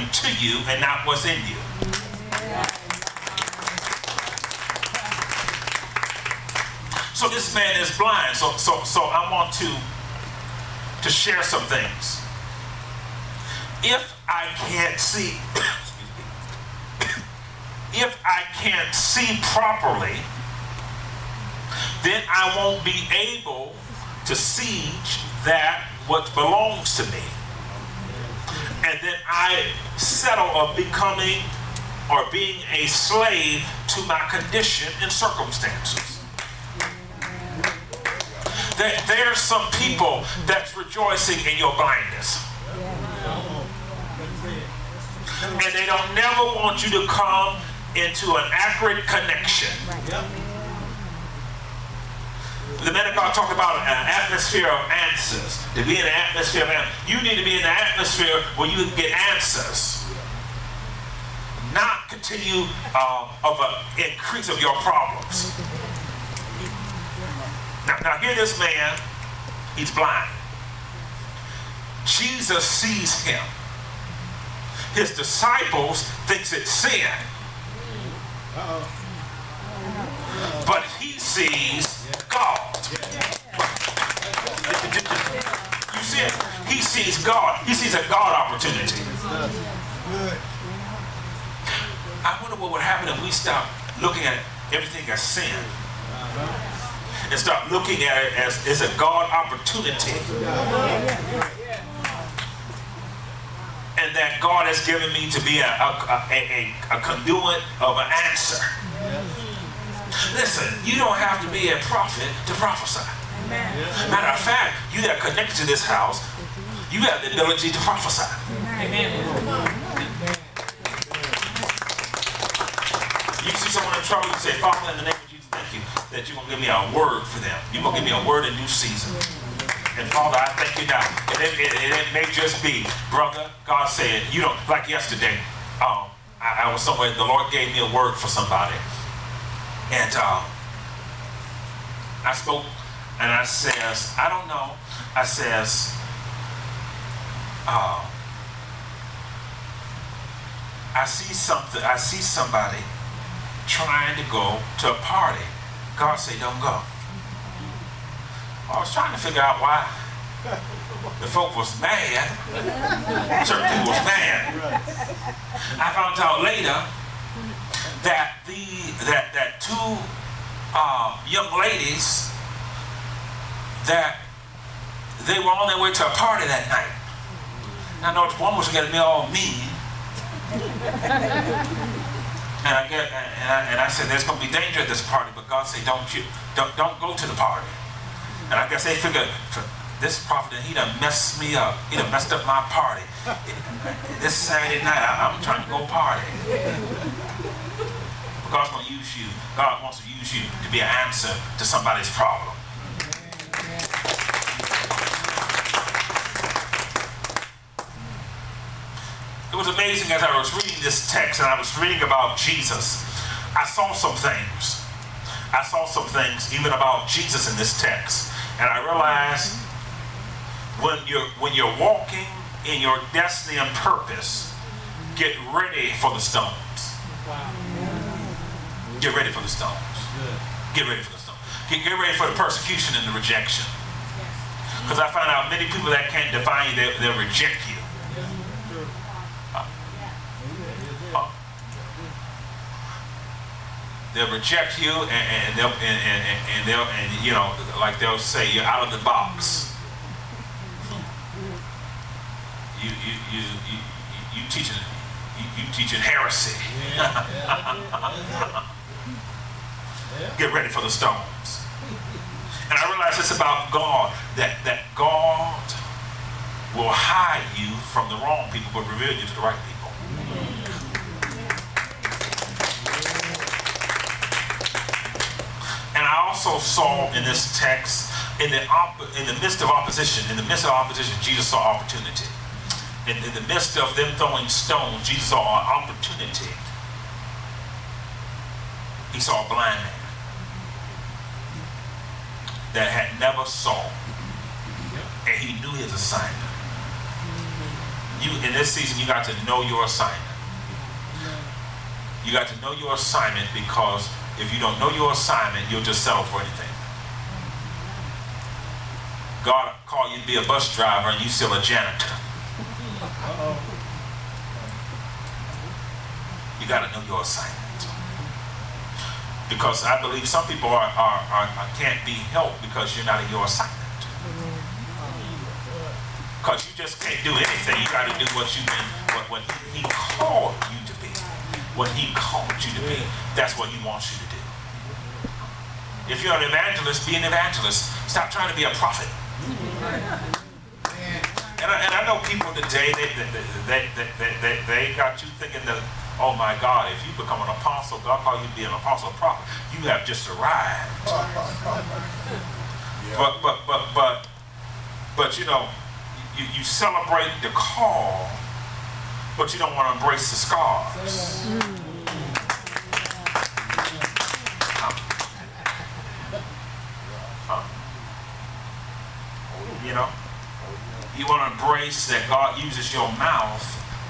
given to you and not what's in you. So this man is blind. So I want to share some things. If I can't see, if I can't see properly, then I won't be able to siege that what belongs to me. And then I settle of becoming or being a slave to my condition and circumstances. There's some people that's rejoicing in your blindness. And they don't never want you to come into an accurate connection. The man of God talked about an atmosphere of answers. To be in an atmosphere of answers. You need to be in an atmosphere where you can get answers. Not continue of an increase of your problems. Now hear this man, he's blind. Jesus sees him. His disciples thinks it's sin. But he sees God. You see it? He sees God. He sees a God opportunity. I wonder what would happen if we stop looking at everything as sin and start looking at it as a God opportunity. And that God has given me to be a conduit of an answer. Listen, you don't have to be a prophet to prophesy. Matter of fact, you that are connected to this house, you have the ability to prophesy. You see someone in trouble, you say, Father, in the name of Jesus, thank you that you're going to give me a word for them. You're going to give me a word in new season. And Father, I thank you now. And it may just be, brother, God said, you know, like yesterday, I was somewhere, the Lord gave me a word for somebody. And I spoke, and I says, I don't know. I says, I see something, I see somebody trying to go to a party. God said, don't go. I was trying to figure out why the folk was mad. Certain people was mad. I found out later that that two young ladies, that they were on their way to a party that night. I know one was going to be all mean. And I said, there's going to be danger at this party, but God said, don't go to the party. And I guess they figured, this prophet, he done messed me up. He done messed up my party. This Saturday night, I'm trying to go party. But God's going to use you. God wants to use you to be an answer to somebody's problem. It was amazing as I was reading this text and I was reading about Jesus. I saw some things. I saw some things even about Jesus in this text. And I realized when you're walking in your destiny and purpose, get ready for the stones. Wow. Get ready for the stones. Get ready for the stones. Get ready for the persecution and the rejection. Because I found out many people that can't define you, they'll reject you. They'll reject you, and they'll you know, like they'll say you're out of the box. You teaching heresy. Get ready for the stones. And I realize it's about God, that God will hide you from the wrong people but reveal you to the right people. And I also saw in this text, in the midst of opposition, Jesus saw opportunity. In the midst of them throwing stones, Jesus saw an opportunity. He saw a blind man that had never saw, and he knew his assignment. in this season, you got to know your assignment. You got to know your assignment, because if you don't know your assignment, you'll just settle for anything. God called you to be a bus driver and you still a janitor. You got to know your assignment. Because I believe some people can't be helped because you're not in your assignment. Because you just can't do anything. You got to do what he called you to be. What he called you to be. That's what he wants you to do. If you're an evangelist, be an evangelist. Stop trying to be a prophet. And I know people today, they got you thinking that, oh my God, if you become an apostle, God called you to be an apostle, prophet, you have just arrived. But you know, you celebrate the call, but you don't want to embrace the scars. You know, you want to embrace that God uses your mouth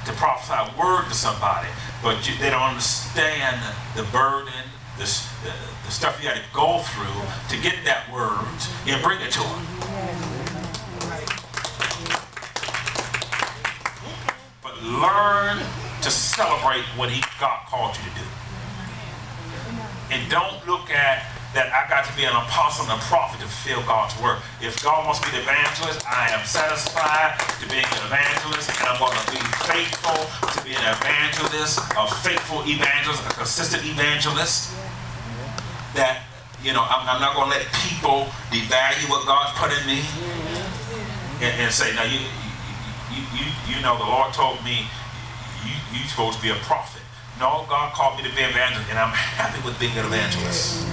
to prophesy a word to somebody, but they don't understand the burden, the stuff you got to go through to get that word and bring it to them. But learn to celebrate what God called you to do. And don't look at that I got to be an apostle and a prophet to fulfill God's work. If God wants me to be an evangelist, I am satisfied to being an evangelist, and I'm going to be faithful to be an evangelist, a faithful evangelist, a consistent evangelist. That, you know, I'm not going to let people devalue what God's put in me and say, now you know, the Lord told me you're supposed to be a prophet. No, God called me to be an evangelist, and I'm happy with being an evangelist.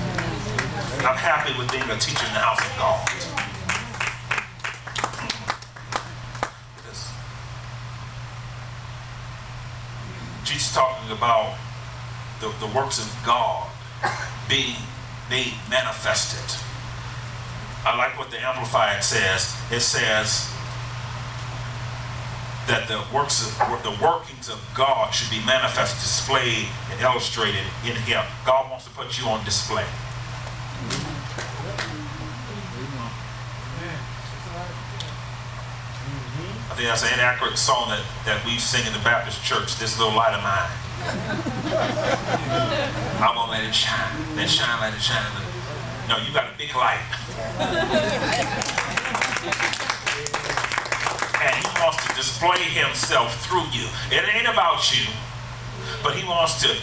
I'm happy with being a teacher in the house of God. Jesus talking about the works of God being made manifested. I like what the Amplified says. It says that the workings of God should be manifested, displayed, and illustrated in Him. God wants to put you on display. I think that's an inaccurate song that we sing in the Baptist church, This Little Light of Mine. I'm going to let it shine. Let it shine, let it shine. No, you got a big light. And He wants to display Himself through you. It ain't about you, but He wants to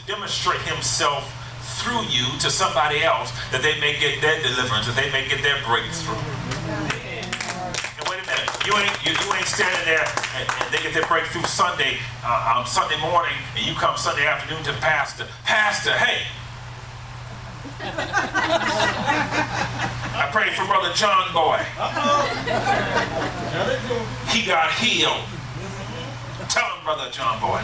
demonstrate Himself through you to somebody else, that they may get their deliverance, that they may get their breakthrough. And wait a minute, you ain't standing there and they get their breakthrough Sunday morning, and you come Sunday afternoon to the pastor. Pastor, hey, I prayed for Brother John Boy. He got healed. Tell him, Brother John Boy.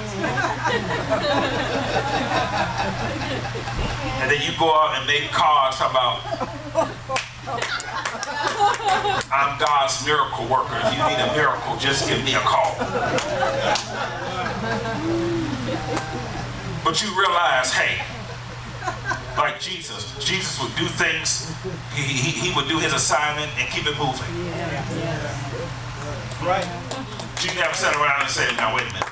And then you go out and make cards about, I'm God's miracle worker. If you need a miracle, just give me a call. But you realize, hey, like Jesus would do things, he would do His assignment and keep it moving. Right. You never sat around and said, now wait a minute.